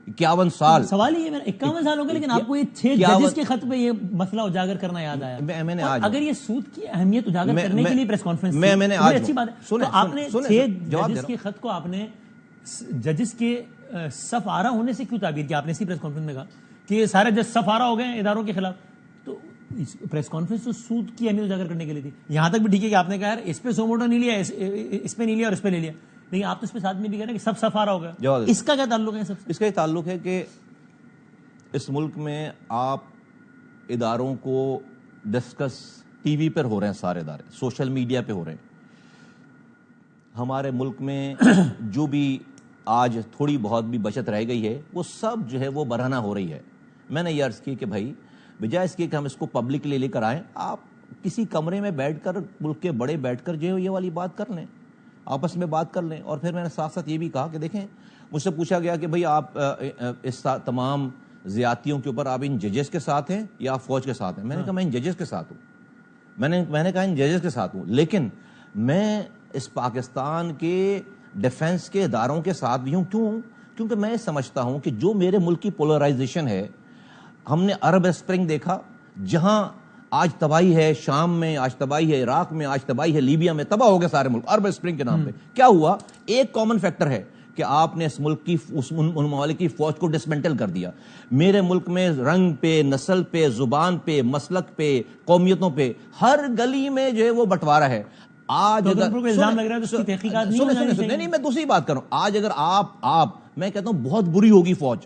51 سال. سوال یہ ہے 51 سال ہو گئے, لیکن آپ کو یہ 6 ججز کے خط پہ یہ مسئلہ اجاگر کرنا یاد آیا. میں نے آج, اگر یہ سود کی اہمیت اجاگر کرنے کے لیے پریس کانفرنس میں نے آج, اچھی بات ہے, تو آپ نے 6 ججز کے خط کو آپ نے ججز کے صف آرا ہونے سے کیوں تعبیر کیا؟ آپ نے اسی پریس کانفرنس میں کہا کہ سارے جج صف آرا ہو گئے اداروں کے خلاف. تو پریس کانفرنس تو سود کی اہمیت اجاگر کرنے کے لیے تھی. یہاں تک بھی ٹھیک ہے کہ آپ نے کہا یار اس پہ سو موٹو نہیں لیا, اس پہ نہیں لیا اور اس پہ لے لیا, لیکن آپ تو اس پہ ساتھ میں بھی کہہ رہے ہیں کہ سب صف آرا ہو گیا. اس کا کیا تعلق ہے؟ اس کا یہ تعلق ہے کہ اس ملک میں آپ اداروں کو ڈسکس ٹی وی پر ہو رہے ہیں, سارے ادارے سوشل میڈیا پہ ہو رہے ہیں. ہمارے ملک میں جو بھی آج تھوڑی بہت بھی بچت رہ گئی ہے وہ سب جو ہے وہ برہنہ ہو رہی ہے. میں نے یہ عرض کی کہ بھائی بجائے اس کے کہ ہم اس کو پبلکلی لے کر آئیں, آپ کسی کمرے میں بیٹھ کر, ملک کے بڑے بیٹھ کر جو ہے یہ والی بات کر لیں, آپس میں بات کر لیں. اور پھر میں نے ساتھ ساتھ یہ بھی کہا کہ دیکھیں, مجھ سے پوچھا گیا کہ بھئی آپ اس تمام زیادتیوں کے اوپر آپ ان ججز کے ساتھ ہیں یا آپ فوج کے ساتھ ہیں؟ میں نے کہا میں ان ججز کے ساتھ ہوں. میں نے کہا ان ججز کے ساتھ ہوں, لیکن میں اس پاکستان کے ڈیفنس کے اداروں کے ساتھ بھی ہوں. کیوں؟ کیونکہ میں سمجھتا ہوں کہ جو میرے ملک کی پولرائزیشن ہے, ہم نے عرب اسپرنگ دیکھا, جہاں آج تباہی ہے شام میں، آج تباہی ہے عراق میں، آج تباہی ہے لیبیا میں، تباہ ہو گئے سارے ملک عرب اسپرنگ کے نام پہ. کیا ہوا؟ ایک کامن فیکٹر ہے کہ آپ نے اس ملک کی ان ممالک کی فوج کو ڈسمنٹل کر دیا. میرے ملک میں رنگ پہ، نسل پہ، زبان پہ، مسلک پہ، قومیتوں پہ ہر گلی میں جو ہے وہ بٹوارا ہے. آج نہیں میں دوسری بات کر رہا ہوں. آج اگر آپ میں کہتا ہوں بہت بری ہوگی فوج،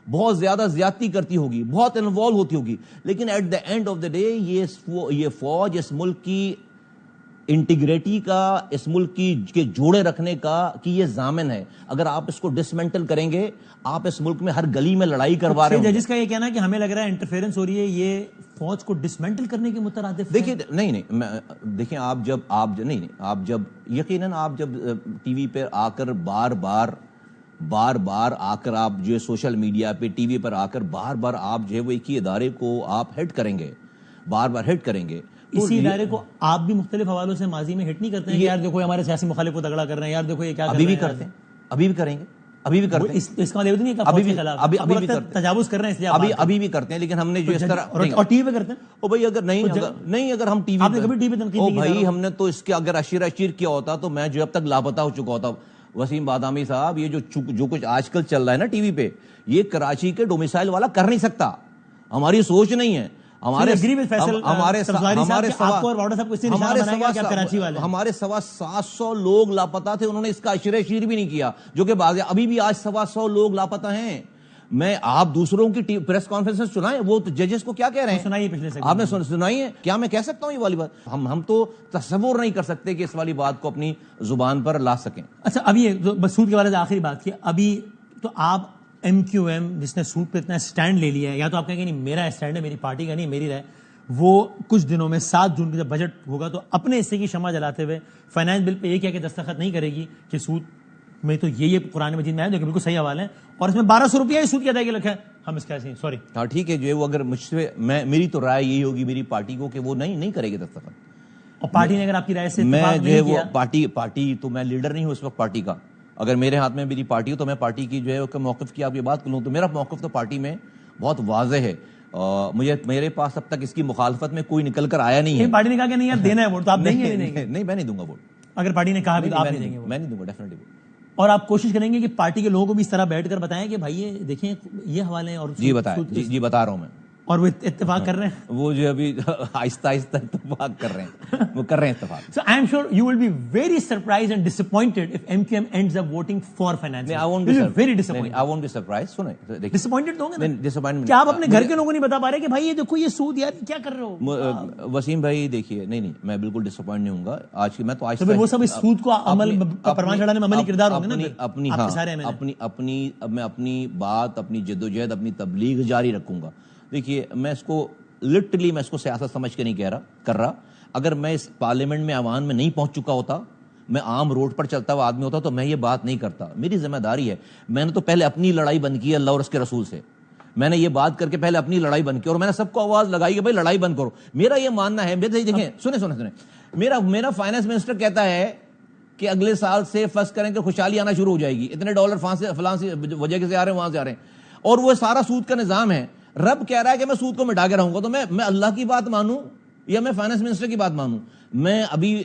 بہت زیادہ زیادتی کرتی ہوگی، بہت انوالو ہوتی ہوگی، لیکن at the end of the day یہ فوج اس ملک کی انٹیگریٹی کا، اس ملک کے جوڑے رکھنے کا کہ یہ ضامن ہے. اگر آپ اس کو ڈسمنٹل کریں گے، آپ اس ملک میں ہر گلی میں لڑائی کروا رہے ہیں. ججز کا یہ کہنا ہے کہ ہمیں لگ رہا ہے انٹرفیرنس ہو رہی ہے، یہ فوج کو ڈسمنٹل کرنے کے مترادف. دیکھیے نہیں دیکھیں آپ جب یقیناً آپ جب ٹی وی پہ آ کر بار بار آ کر آپ جو ہے سوشل میڈیا پہ ٹی وی پر آ کر بار آپ جو ہے وہ ایک ہی ادارے کو آپ ہٹ کریں گے، بار ہٹ کریں گے. اسی ادارے کو آپ بھی مختلف حوالوں سے ماضی میں ہٹ نہیں کرتے ہیں کہ یار دیکھو ہمارے سیاسی مخالف کو تگڑا کر رہے ہیں، یار دیکھو یہ کیا ابھی بھی کرتے ہیں، ابھی بھی کریں گے، ابھی بھی کرتے ہیں. اس کا مطلب نہیں ہے کہ فوج کے خلاف ابھی بھی تجاوز کر رہے ہیں، اس لیے ابھی بھی کرتے ہیں. لیکن ہم نے جو اس طرح اور ٹی وی پہ کرتے ہیں. او بھائی اگر نہیں اگر ہم ٹی وی او بھائی ہم نے تو اس کے اگر اشیر کیا ہوتا تو میں جو اب تک لاپتہ ہو چکا ہوتا. وسیم بادامی صاحب، یہ جو کچھ آج کل چل رہا ہے نا ٹی وی پہ، یہ کراچی کے ڈومیسائل والا کر نہیں سکتا. ہماری سوچ نہیں ہے. ہمارے 700 لوگ لاپتہ تھے، انہوں نے اس کا اشر بھی نہیں کیا، جو کہ ابھی بھی آج 125 لوگ لاپتہ ہیں. میں آپ دوسروں کی پریس کانفرنس سنائیں، وہ ججز کو کیا کہہ رہے ہیں آپ نے سنائی ہے. کیا میں کہہ سکتا ہوں یہ والی بات؟ ہم تو تصور نہیں کر سکتے کہ اس والی بات کو اپنی زبان پر لا سکیں. اچھا ابھی سود کے بارے میں آخری بات کی. ابھی تو آپ ایم کیو ایم جس نے سود پہ اتنا اسٹینڈ لے لیا ہے، یا تو آپ کہیں گے نہیں میرا اسٹینڈ ہے، میری پارٹی کا نہیں، میری رائے، وہ کچھ دنوں میں 7 جون کو جب بجٹ ہوگا تو اپنے حصے کی شمع جلاتے ہوئے فائنانس بل پہ یہ کیا کہ دستخط نہیں کرے گی کہ سود میں تو یہ قرآن مجید میں ہے جو کہ بالکل صحیح حوالہ ہے، اور اس میں 1200 روپیہ ہی سود کی ادائیگی لکھا ہے. ہم اس کا ایسے سوری ہاں ٹھیک ہے، جو ہے وہ اگر مجھ سے میری تو رائے یہی ہوگی میری پارٹی کو کہ وہ نہیں کرے گی دستخط. اور پارٹی نے اگر آپ کی رائے سے میں جو ہے وہ پارٹی تو میں لیڈر نہیں ہوں اس وقت پارٹی کا. اگر میرے ہاتھ میں میری پارٹی ہو تو میں پارٹی کی جو ہے موقف کی آپ یہ بات کروں تو میرا موقف تو پارٹی میں بہت واضح ہے. میرے پاس اب تک اس کی مخالفت میں کوئی نکل کر آیا نہیں ہے. پارٹی نے کہا کہ نہیں یار دینا ہے ووٹ تو آپ نہیں میں نہیں دوں گا ووٹ. اگر پارٹی نے کہا بھی آپ نہیں دیں گے میں نہیں دوں گا ڈیفینیٹلی ووٹ. اور آپ کوشش کریں گے کہ پارٹی کے لوگوں کو بھی اس طرح بیٹھ کر بتائیں کہ بھائی یہ دیکھیں یہ حوالے ہیں اور جی بتا رہا ہوں میں. اور وہ اتفاق کر رہے ہیں، وہ جو ابھی آہستہ اتفاق کر ررہے ہیں، وہ کر رہے ہیں اتفاق. So I am sure you will be very surprised and disappointed if MQM ends up voting for finance. I won't be very disappointed. I won't be surprised. سنیں disappointed ہوں گے نا. Disappointment. کیا آپ اپنے گھر کے لوگوں کو نہیں بتا پا رہے کہ بھائی یہ دیکھو یہ سود یار کیا کر رہے ہو؟ وسیم بھائی دیکھیے نہیں میں بالکل ڈسپوائنٹ نہیں ہوں گا. آج کی میں تو آج وہ سب اس سود کو عمل پروان چڑھانے میں عملی کردار ہوں گے نا. میں اپنی بات، اپنی جدوجہد، اپنی تبلیغ جاری رکھوں گا. دیکھیے میں اس کو لٹرلی میں اس کو سیاست سمجھ کے نہیں کر رہا. اگر میں اس پارلیمنٹ میں عوام میں نہیں پہنچ چکا ہوتا، میں عام روڈ پر چلتا ہوا آدمی ہوتا تو میں یہ بات نہیں کرتا. میری ذمہ داری ہے. میں نے تو پہلے اپنی لڑائی بند کی اللہ اور اس کے رسول سے. میں نے یہ بات کر کے پہلے اپنی لڑائی بند کی اور میں نے سب کو آواز لگائی کہ بھائی لڑائی بند کرو. میرا یہ ماننا ہے، دیکھیں سنیں میرا فائنانس منسٹر کہتا ہے کہ اگلے سال سے فرض کریں کہ خوشحالی آنا شروع ہو جائے گی، اتنے ڈالر فلاں سے وجہ سے آ رہے ہیں وہاں سے آ رہے ہیں، اور وہ سارا سود کا نظام ہے. رب کہہ رہا ہے کہ میں سود کو مٹا کے رہوں گا. تو میں اللہ کی بات مانوں یا میں فائنانس منسٹر کی بات مانوں؟ میں ابھی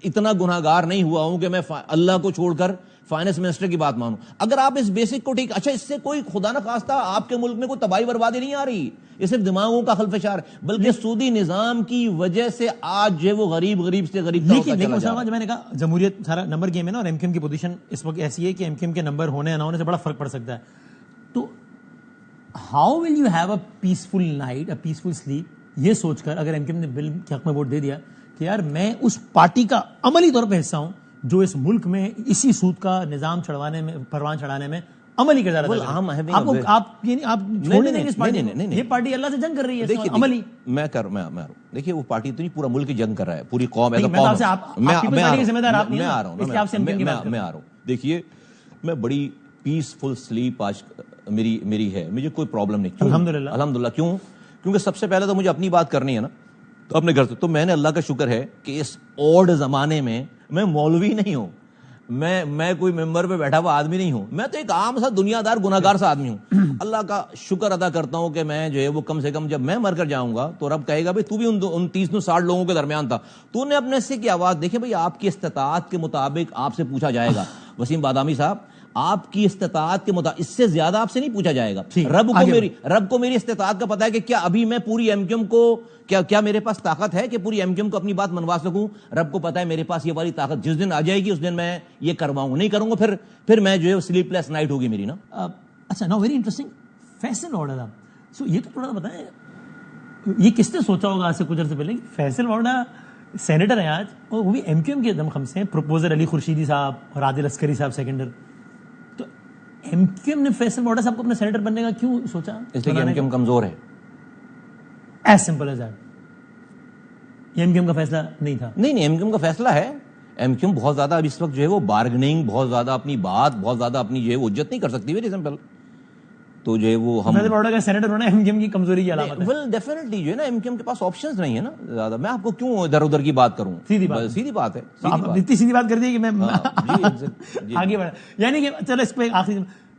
اتنا گناہگار نہیں ہوا ہوں کہ میں اللہ کو چھوڑ کر فائنانس منسٹر کی بات مانوں. اگر آپ اس بیسک کو ٹھیک، اچھا اس سے کوئی خدا نہ خواستہ آپ کے ملک میں کوئی تباہی بربادی نہیں آ رہی، یہ صرف دماغوں کا خلفشار ہے، بلکہ سودی نظام کی وجہ سے آج جو ہے وہ غریب سے غریب ہوتا چلا جا رہا ہے. میں نے کہا جمہوریت سارا نمبر گیم ہے نا، اور ایم کیو ایم کی پوزیشن اس وقت ایسی ہے کہ ایم کیو ایم کے نمبر ہونے یا نہ ہونے سے بڑا فرق پڑ سکتا ہے. تو how will you have a peaceful night, a peaceful slip, یہ سوچ کر اگر ایم کیو ایم نے بل کے حق میں ووٹ دے دیا کہ یار میں اس پارٹی کا عملی طور پہ حصہ ہوں جو اس ملک میں اسی سود کا نظام چڑھوانے میں، پروان چڑھانے میں عملی کردار ادا کرے. آپ چھوڑنے دیں گے اس پارٹی کو؟ یہ پارٹی اللہ سے جنگ کر رہی ہے عملی. میں دیکھیے وہ پارٹی تو نہیں، پورا ملک جنگ کر رہا ہے، پوری قوم. میں آ رہا ہوں. دیکھیے میں بڑی پیسفل سلیپ آج میری ہے، مجھے کوئی پرابلم نہیں. الحمدللہ. کیونکہ سب سے پہلے تو مجھے اپنی بات کرنی ہے نا، تو اپنے گھر سے. تو میں نے اللہ کا شکر ہے کہ اس اوڈ زمانے میں مولوی نہیں ہوں، میں کوئی ممبر پہ بیٹھا ہوا آدمی نہیں ہوں. میں تو ایک عام سا دنیا دار گناہگار سا آدمی ہوں. اللہ کا شکر ادا کرتا ہوں کہ میں جو ہے وہ کم سے کم جب میں مر کر جاؤں گا تو رب کہے گا بھائی تو بھی ان 30-60 لوگوں کے درمیان تھا, تو نے اپنے سے کی آواز. دیکھیں بھائی آپ کی استطاعت کے مطابق آپ سے پوچھا جائے گا وسیم بادامی صاحب, آپ کی استطاعت کے مطابق, اس سے زیادہ آپ سے نہیں پوچھا جائے گا. رب کو میری استطاعت کا پتا ہے کہ کیا ابھی میں پوری ایم کیو ایم کو کیا میرے پاس طاقت ہے کہ پوری ایم کیو ایم کو اپنی بات منوا سکوں. رب کو پتا ہے میرے پاس یہ والی طاقت جس دن آ جائے گی اس دن میں یہ کرواؤں, نہیں کروں گا پھر میں جو ہے سلیپ لیس نائٹ ہوگی میری نا. اچھا نو ویری انٹرسٹنگ فیصل وارڈا. سو یہ تو تھوڑا سا بتائیں, یہ کس نے سوچا ہوگا آج سے کچھ عرصے پہلے کہ فیصل وارڈا سینیٹر ہیں آج, اور وہ بھی ایم کیو ایم کے دم خم سے ہیں, پروپوزر علی خورشیدی صاحب اور عادل عسکری صاحب سیکنڈر. تو ایم کیو ایم نے فیصل وارڈا صاحب کو اپنا سینیٹر بننے کا کیوں سوچا؟ اس لیے کہ ایم کیو ایم کمزور ہے. As simple as that. M Q M کا فیصلہ نہیں تھا. نہیں ایم کیو ایم کا فیصلہ ہے. ایم کیو ایم بہت زیادہ اب اس وقت جو ہے وہ بارگننگ, بہت زیادہ اپنی بات, بہت زیادہ اپنی جو ہے وہ اجت نہیں کر سکتی. Very simple. تو جو ہے وہ ہم فیصل وارڈا کا سینیٹر ہونا ایم کیو ایم کی کمزوری کی علامت ہے. ویل ڈیفینیٹلی جو ہے نا ایم کیو ایم کے پاس آپشنز نہیں ہے نا زیادہ. میں آپ کو کیوں ادھر ادھر کی بات کروں, سیدھی بات ہے. آپ اتنی سیدھی بات کر دی کہ میں آگے بڑھا. یعنی کہ چلو اس پہ آخری,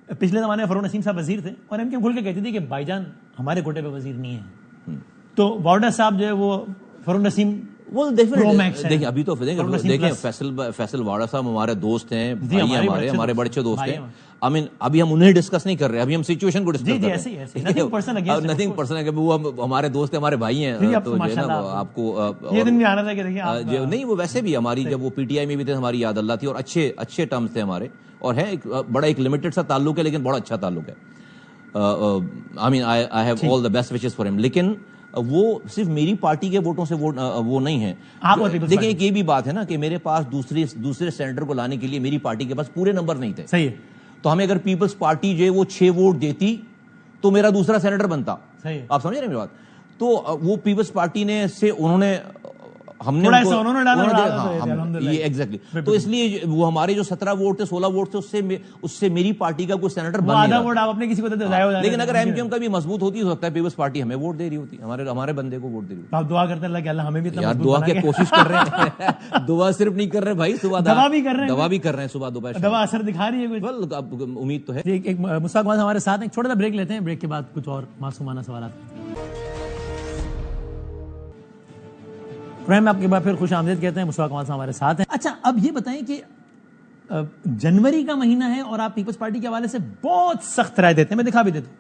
پچھلے زمانے میں فاروق نسیم صاحب وزیر تھے اور ایم کیو ایم کھل کے کہتی تھی کہ بھائی جان ہمارے کوٹے پہ وزیر نہیں ہے. تو وارڈا صاحب جو ہے وہ فاروق نسیم دیکھیں ابھی تو دیکھیں فیصل وارڈا صاحب ہمارے دوست ہیں, ہمارے بڑے اچھے دوست ہیں. ابھی ہم انہیں ڈسکس نہیں کر رہے, ابھی ہم سچویشن کو ڈسکس کر رہے ہیں. نتھنگ پرسنل ہے, وہ ہمارے دوست ہیں, ہمارے بھائی ہیں. تو جو ہے نا آپ کو یہ دن بھی آنا تھا کہ دیکھیں نہیں, وہ ویسے بھی ہماری جب وہ پی ٹی آئی میں بھی تھے ہماری یاد اللہ تھی, اور اچھے ٹرمز تھے ہمارے, اور ہے بڑا ایک لمیٹڈ سا تعلق ہے لیکن بڑا اچھا تعلق ہے. I have all the best wishes for him. لیکن وہ صرف میری پارٹی کے ووٹوں سے وہ نہیں ہے. دیکھیں ایک یہ بھی بات ہے نا کہ میرے پاس دوسرے سینیٹر کو لانے کے لیے میری پارٹی کے پاس پورے نمبر نہیں تھے. صحیح ہے. تو ہمیں اگر پیپلز پارٹی جو ہے وہ 6 ووٹ دیتی تو میرا دوسرا سینیٹر بنتا. آپ سمجھ رہے ہیں میری بات. تو وہ پیپلز پارٹی نے سے انہوں نے ہم نے یہ ایگزیکٹلی, تو اس لیے وہ ہمارے جو 17 ووٹ تھے 16 ووٹ تھے اس سے میری پارٹی کا کوئی سینیٹر بن نہیں رہا. لیکن اگر ایم کیو ایم کا بھی مضبوط ہوتی ہو سکتا ہے پیپلز پارٹی ہمیں ووٹ دے رہی ہوتی, ہمارے بندے کو ووٹ دے رہی ہوتی. آپ دعا کرتے اللہ کہ اللہ ہمیں بھی یار دعا کی کوشش کر رہے ہیں. دعا صرف نہیں کر رہے بھائی, صبح دوا بھی کر رہے ہیں, صبح دوپہر دوا اثر دکھا رہی ہے. امید تو ہے. ایک مشتاق واسطہ ہمارے ساتھ ایک چھوٹا سا بریک لیتے ہیں, بریک کے بعد کچھ اور معصومانہ سوالات. میں آپ کے بعد پھر خوش آمدید کہتے ہیں, مشتاق واسطہ ہمارے ساتھ ہیں. اچھا اب یہ بتائیں کہ جنوری کا مہینہ ہے اور آپ پیپلز پارٹی کے حوالے سے بہت سخت رائے دیتے ہیں, میں دکھا بھی دیتا ہوں,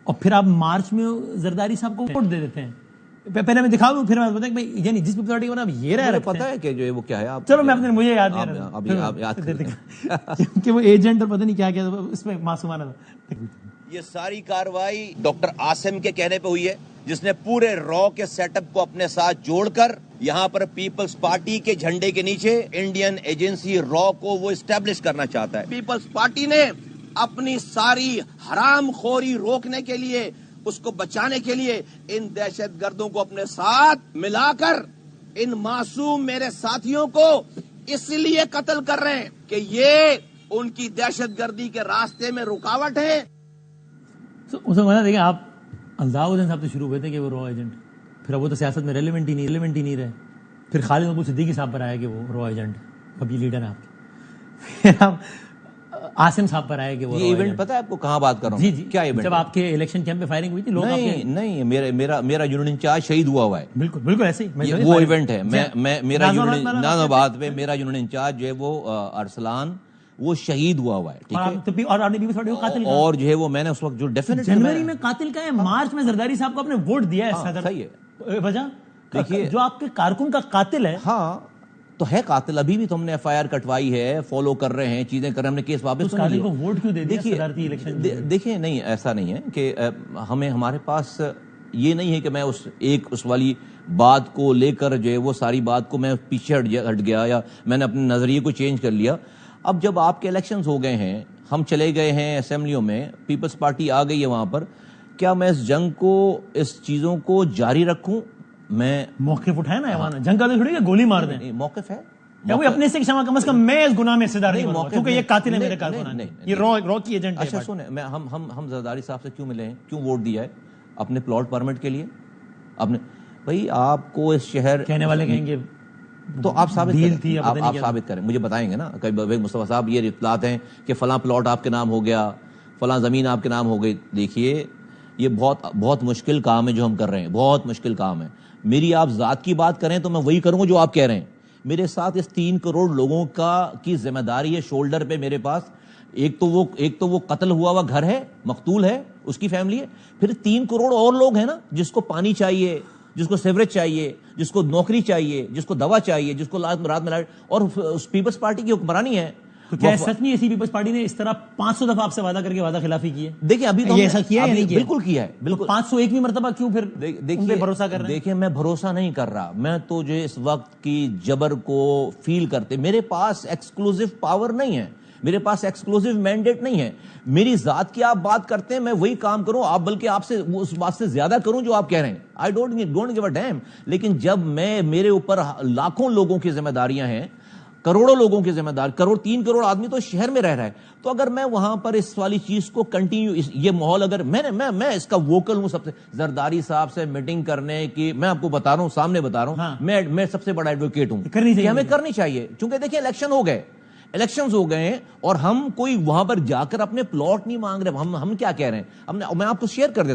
اور پھر آپ مارچ میں زرداری صاحب کو ووٹ دے دیتے ہیں. پہلے میں دکھا دوں پھر میں بتاؤں کہ یعنی جس پیپلز پارٹی کو آپ یہ رائے رکھتے ہیں, پتہ ہے کہ جو وہ کیا ہے. چلو میں اپنے مجھے یاد نہیں کہ وہ ایجنٹ اور پتہ نہیں کیا کیا اس میں معصومانہ. یہ ساری کاروائی ڈاکٹر عاصم کے کہنے پہ ہوئی ہے, جس نے پورے را کے سیٹ اپ کو اپنے ساتھ جوڑ کر یہاں پر پیپلز پارٹی کے جھنڈے کے نیچے انڈین ایجنسی را کو وہ اسٹیبلش کرنا چاہتا ہے. پیپلز پارٹی نے اپنی ساری حرام خوری روکنے کے لیے, اس کو بچانے کے لیے ان دہشت گردوں کو اپنے ساتھ ملا کر ان معصوم میرے ساتھیوں کو اس لیے قتل کر رہے ہیں کہ یہ ان کی دہشت گردی کے راستے میں رکاوٹ ہے. دیکھیں آپ الزاؤ الدین صاحب سے شروع ہوئے تھے کہ وہ را ایجنٹ, پھر اب وہ تو سیاست میں ریلیونٹ ہی نہیں رہے. پھر خالد محمود صدیقی صاحب پر آیا کہ وہ را ایجنٹ, اب یہ لیڈر ہیں آپ کے. پھر اب عاصم صاحب پر آیا کہ وہ ایونٹ پتہ ہے آپ کو کہاں بات کر رہا ہوں. جی کیا ایونٹ؟ جب آپ کے الیکشن کیمپ پہ فائرنگ ہوئی تھی لوگ نہیں میرا یونین انچارج شہید ہوا ہے. بالکل ایسے ہی وہ ایونٹ ہے. میرا نازآباد میں میرا یونین انچارج جو ہے وہ ارسلان وہ شہید ہوا ہے. ٹھیک ہے, اور جو ہے وہ میں نے اس وقت جو ڈیفینیٹ جنوری میں قاتل کا ہے, مارچ میں زرداری صاحب کو آپ نے ووٹ دیا ہے. صحیح ہے. وجہ دیکھیے جو آپ کے کارکن کا قاتل ہے, ہاں تو ہے قاتل, ابھی بھی تو ہم نے ایف آئی آر کٹوائی ہے, فالو کر رہے ہیں, چیزیں کر رہے ہیں, ہم نے کیس واپس کر لیا. ووٹ کیوں دے دیا صدارتی الیکشن؟ دیکھیں نہیں ایسا نہیں ہے کہ ہمارے پاس یہ نہیں ہے کہ میں اس والی بات کو لے کر جو ہے وہ ساری بات کو میں پیچھے ہٹ گیا یا میں نے اپنے نظریے کو چینج کر لیا. اب جب آپ کے الیکشنز ہو گئے ہیں, ہم چلے گئے ہیں اسمبلیوں میں, پیپلز پارٹی آ گئی ہے وہاں پر, کیا میں اس جنگ کو, اس چیزوں کو جاری رکھوں؟ میں موقف اٹھائے نا, جنگ کا تو چھوڑیے گولی مار دیں. موقف ہے یا کوئی اپنے سے کم از کم میں اس گناہ میں حصہ دار نہیں ہوں کیونکہ یہ قاتل ہے میرے کارکن, یہ را کی ایجنٹ ہے. اچھا سنیں, ہم زرداری صاحب سے کیوں ملے ہیں, کیوں ووٹ دیا ہے؟ اپنے پلاٹ پرمٹ کے لیے. اپنے بھائی آپ کو اس شہر کہنے والے کہیں گے تو آپ ثابت کریں, مجھے بتائیں گے نا کہ مصطفیٰ صاحب یہ اطلاعات ہیں کہ فلاں پلاٹ آپ کے نام ہو گیا, فلاں زمین آپ کے نام ہو گئی. دیکھیے یہ بہت مشکل کام ہے جو ہم کر رہے ہیں, بہت مشکل کام ہے. میری آپ ذات کی بات کریں تو میں وہی کروں گا جو آپ کہہ رہے ہیں. میرے ساتھ اس 3 کروڑ لوگوں کی ذمہ داری ہے شولڈر پہ میرے پاس. ایک تو وہ قتل ہوا گھر ہے, مقتول ہے, اس کی فیملی ہے. پھر 3 کروڑ اور لوگ ہیں نا, جس کو پانی چاہیے, جس کو سیوریج چاہیے, جس کو نوکری چاہیے, جس کو دوا چاہیے, جس کو رات میں لائٹ, اور پیپلز پارٹی کی حکمرانی ہے. تو کیا سچ میں اسی پیپلز پارٹی نے اس طرح 500 دفعہ آپ سے وعدہ کر کے وعدہ خلافی کی ہے؟ دیکھیں ابھی تو یہ ایسا کیا ہے یا نہیں کیا؟ بالکل کیا ہے, بالکل. 501ویں مرتبہ کیوں پھر ان پہ بھروسہ کر رہے ہیں؟ دیکھیں میں بھروسہ نہیں کر رہا, میں تو جو اس وقت کی جبر کو فیل کرتے, میرے پاس ایکسکلوزیو پاور نہیں ہے, میرے پاس ایکسکلوزیو مینڈیٹ نہیں ہے. میری ذات کی آپ بات کرتے ہیں, میں وہی کام کروں, آپ بلکہ آپ سے اس بات سے زیادہ کروں جو آپ کہہ رہے ہیں. I don't give a damn. لیکن جب میرے اوپر لاکھوں لوگوں کی ذمہ داریاں ہیں, کروڑوں لوگوں کی ذمہ دار, 3 کروڑ آدمی تو شہر میں رہ رہا ہے, تو اگر میں وہاں پر اس والی چیز کو کنٹینیو, یہ ماحول اگر میں اس کا ووکل ہوں, سب سے زرداری صاحب سے میٹنگ کرنے کی, میں آپ کو بتا رہا ہوں, سامنے بتا رہا ہوں, میں سب سے بڑا ایڈوکیٹ ہوں کہ ہمیں کرنی چاہیے. چونکہ دیکھیں الیکشنز ہو گئے ہیں, اور ہم کوئی وہاں پر جا کر اپنے پلاٹ نہیں مانگ رہے. ہم کیا کہہ رہے ہیں, میں آپ کو شیئر کر دیتا ہوں.